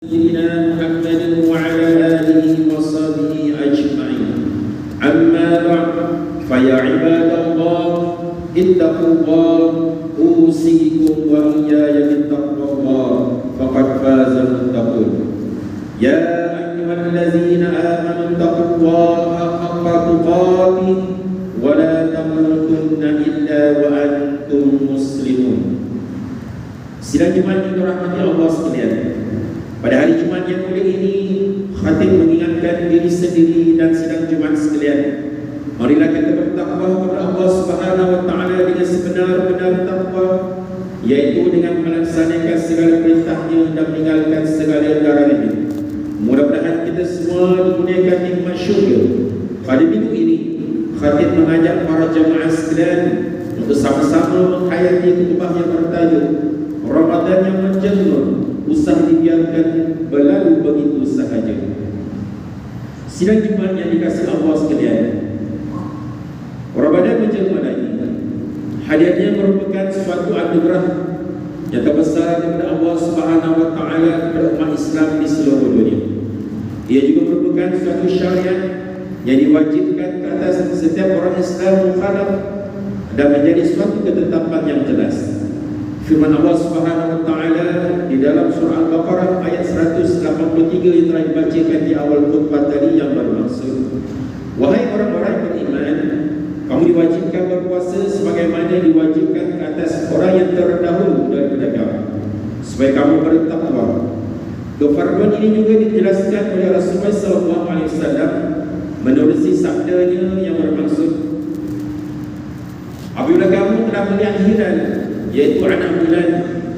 سيدنا محمد وعلى آله وصحبه أجمعين. أما بعد فيا عباد الله اتقوا الله أوصيكم وإياي بتقوى الله فقد فاز المتقون. يا أيها الذين آمنوا اتقوا الله حق تقاته ولا تموتن إلا وأنتم مسلمون. Sidang Jumat yang dirahmati Allah sekalian, pada hari Jumat yang mulia ini, khatib mengingatkan diri sendiri dan sidang Jumat sekalian, marilah kita bertakwa kepada Allah Subhanahu wa taala dengan sebenar-benar takwa, yaitu dengan melaksanakan segala perintahnya dan meninggalkan segala larangannya. Mudah-mudahan kita semua dikurniakan nikmat syurga. Pada minggu ini, khatib mengajak para jemaah sekalian untuk sama-sama menghayati khutbah yang bertajuk Ramadan yang menjelma, usah dibiarkan berlalu begitu sahaja. Sidang Jumat yang dikasihi Allah sekalian, Ramadan menjelma lagi. Hadirnya merupakan suatu anugerah yang terbesar daripada Allah Subhanahu wa taala kepada umat Islam di seluruh dunia. Ia juga merupakan suatu syariat yang diwajibkan ke atas setiap orang Islam mukhalaf dan menjadi suatu ketetapan yang jelas. Firman Allah Subhanahu wa taala di dalam surah Al-Baqarah ayat 183 yang telah dibacakan di awal khutbah tadi yang bermaksud, wahai orang-orang beriman, kamu diwajibkan berpuasa sebagaimana diwajibkan ke atas orang yang terdahulu daripada kamu, supaya kamu bertakwa. Kefarduan ini juga dijelaskan oleh Rasulullah SAW menerusi sabdanya yang bermaksud, apabila kamu telah melihat hilal, yaitu anak bulan,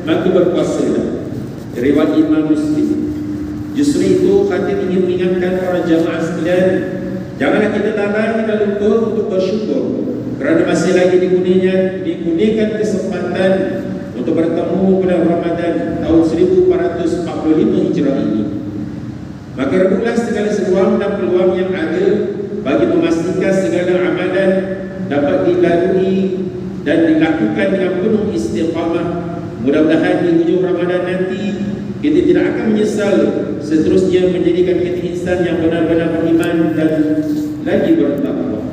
maka berpuasalah. Riwayat Imam Muslim. Justru itu khatib ingin mengingatkan para jamaah sekalian, janganlah kita lalai dan lupa untuk bersyukur kerana masih lagi dikurniakan kesempatan untuk bertemu bulan Ramadan tahun 1445 Hijrah ini. Maka rebutlah segala seruang dan peluang yang ada bagi memastikan segala amalan dapat dilalui dan dilakukan dengan penuh istiqamah. Mudah-mudahan di hujung Ramadan nanti kita tidak akan menyesal, seterusnya menjadikan kita insan yang benar-benar beriman dan lagi bertakwa.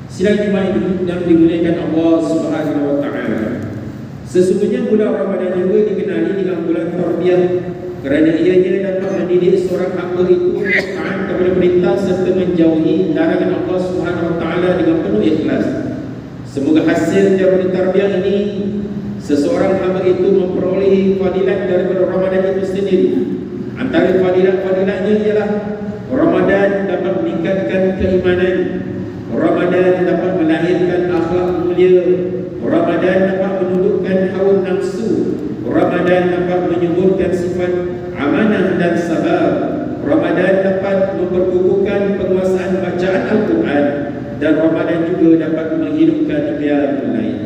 Sidang Jumat yang dimuliakan Allah Subhanahu wa taala, sesungguhnya bulan Ramadan juga dikenali dengan bulan tarbiyah, kerana ianya dapat mendidik seorang hamba itu taat kepada perintah serta menjauhi larangan Allah Subhanahu wa taala dengan penuh ikhlas. Semoga hasil daripada tarbiyah ini, seseorang hamba itu memperoleh fadilat daripada Ramadan itu sendiri. Antara fadilat-fadilatnya ialah Ramadan dapat meningkatkan keimanan, Ramadan dapat melahirkan akhlak mulia, Ramadan dapat menundukkan hawa nafsu, Ramadan dapat menyuburkan sifat amanah dan sabar, Ramadan dapat memperkukuhkan penguasaan bacaan Al-Quran, dan Ramadan juga dapat menghidupkan biar lain.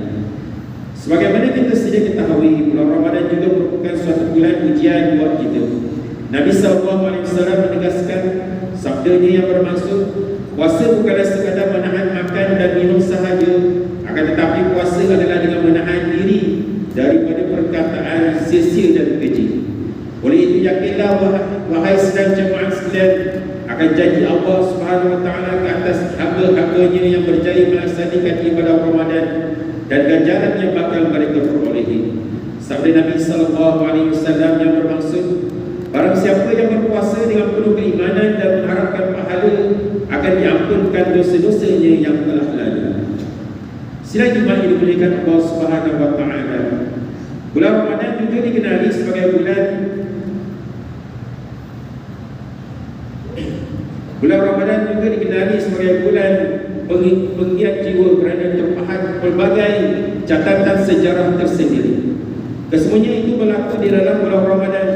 Sebagaimana kita sedia ketahui, bulan Ramadan juga merupakan suatu bulan ujian buat kita. Nabi SAW menegaskan sabdanya yang bermaksud, puasa bukanlah sekadar menahan makan dan minum sahaja, akan tetapi puasa adalah dengan menahan diri daripada perkataan sia-sia dan keji. Oleh itu yakinlah wahai sedang jemaah sekalian, akan janji Allah Subhanahu wa taala ke atas hamba-hambanya yang berjaya melaksanakan ibadah Ramadan dan ganjaran yang bakal mereka perolehi. Sabda Nabi sallallahu alaihi wasallam yang bermaksud, barang siapa yang berpuasa dengan penuh keimanan dan mengharapkan pahala, akan diampunkan dosa-dosanya yang telah lalu. Sidang Jumat yang dimuliakan Allah Subhanahu wa taala, bulan Ramadan juga dikenali sebagai bulan Ramadan juga dikenali sebagai bulan penggiat jiwa kerana terpahat pelbagai catatan sejarah tersendiri. Kesemuanya itu berlaku di dalam bulan Ramadan.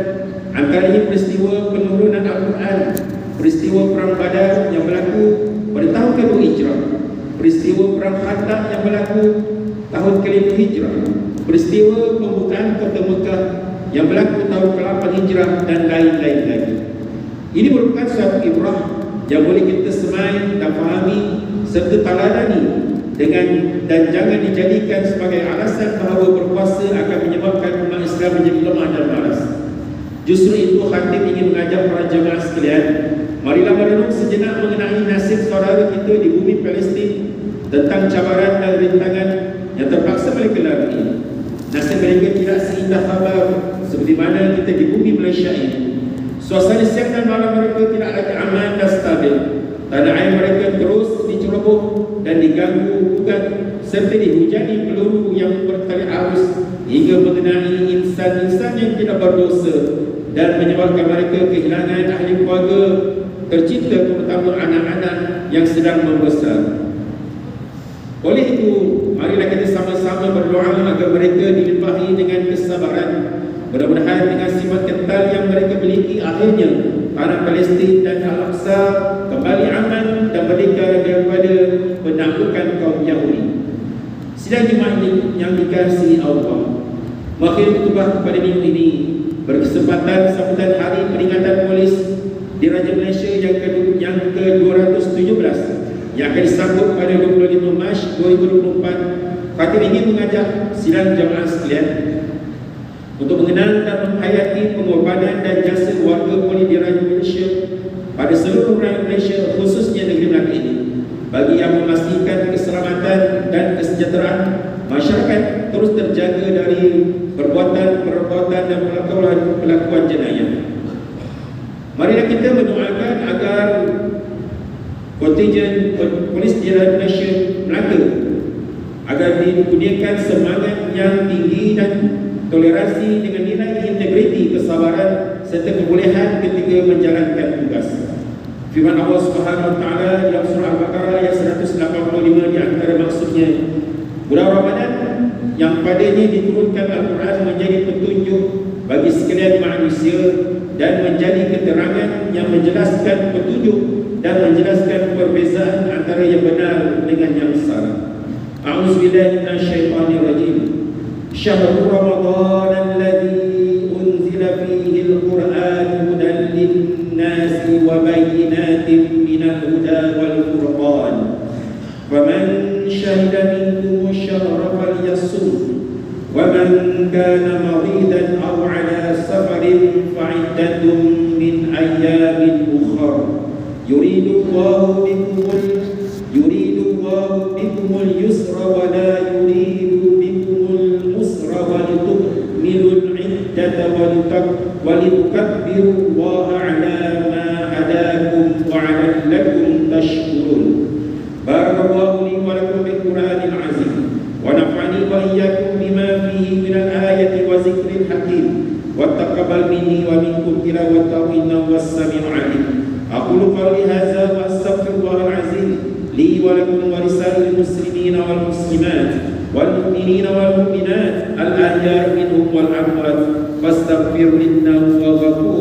Antaranya peristiwa penurunan Al-Quran, peristiwa perang Badar yang berlaku pada tahun ke-2 Hijrah, peristiwa perang Khandaq yang berlaku tahun ke-5 Hijrah, peristiwa pembukaan kota Mekah yang berlaku tahun ke-8 Hijrah, dan lain-lain lagi. Ini merupakan suatu ibrah yang boleh kita semai dan fahami serta taladani dan jangan dijadikan sebagai alasan bahawa berpuasa akan menyebabkan umat Islam menjadi lemah dan malas. Justru itu khatib ingin mengajak para jemaah sekalian, marilah merenung sejenak mengenai nasib saudara kita di bumi Palestin, tentang cabaran dan rintangan yang terpaksa mereka lalui. Nasib mereka tidak seindah kabar seperti mana kita di bumi Malaysia ini. Suasana siang dan malam mereka tidak lagi aman dan stabil. Tanah air mereka terus diceroboh dan diganggu gugat serta dihujani peluru yang bertali arus hingga mengenai insan-insan yang tidak berdosa dan menyebabkan mereka kehilangan ahli keluarga tercinta, terutama anak-anak yang sedang membesar. Oleh itu, marilah kita sama-sama berdoa agar mereka dilimpahi dengan kesabaran. Mudah-mudahan dengan sifat kental yang mereka miliki, akhirnya tanah Palestin dan Al-Aqsa kembali aman dan merdeka daripada penaklukan kaum Yahudi. Sidang jemaah yang dikasihi Allah, mengakhiri khutbah pada minggu ini berkesempatan sambutan hari peringatan polis di Raja Malaysia yang ke-217 yang akan disambut pada 25 Mac 2024. Khatib ingin mengajak sidang jemaah sekalian untuk mengenal dan menghayati pengorbanan dan jasa warga polis di Raja Malaysia pada seluruh rakyat Malaysia, khususnya negeri Melaka ini, bagi yang memastikan keselamatan dan kesejahteraan masyarakat terus terjaga dari perbuatan-perbuatan dan pelakuan jenayah. Marilah kita mendoakan agar kontingen polis di Raja Malaysia Melaka agar dikurniakan semangat yang tinggi dan toleransi dengan nilai integriti, kesabaran serta kebolehan ketika menjalankan tugas. Firman Allah Subhanahu wa taala dalam surah Al-Baqarah ayat 185 di antara maksudnya, bulan Ramadan yang padanya diturunkan Al-Quran menjadi petunjuk bagi sekalian manusia dan menjadi keterangan yang menjelaskan petunjuk dan menjelaskan perbezaan antara yang benar dengan yang salah. A'udzubillahi minasyaitonirrajim. Syahrul Ramadan alladzi unzila fihi al-Qur'an hudan lin-nasi wa bayyinatin minal huda wal furqan. Faman syahida minkum ash-shahra falyasum. ومن كان مريضا أو على سفر فعدة من أيام أخر يريد الله بكم اليسر ولا يريد بكم العسر ولتكملوا العدة ولتكبروا الله على ما هداكم وعلكم تشكرون. بارك الله لي ولكم بالقرآن العظيم ونفعني وإياكم بما فيه من الآية وذكر الحكيم وتقبل مني ومنكم تلاوته إنه هو السميع العليم. أقول قولي هذا وأستغفر الله العظيم لي ولكم ولسائر المسلمين والمسلمات والمؤمنين والمؤمنات الأحياء منهم والأموات فاستغفروا إنه هو الغفور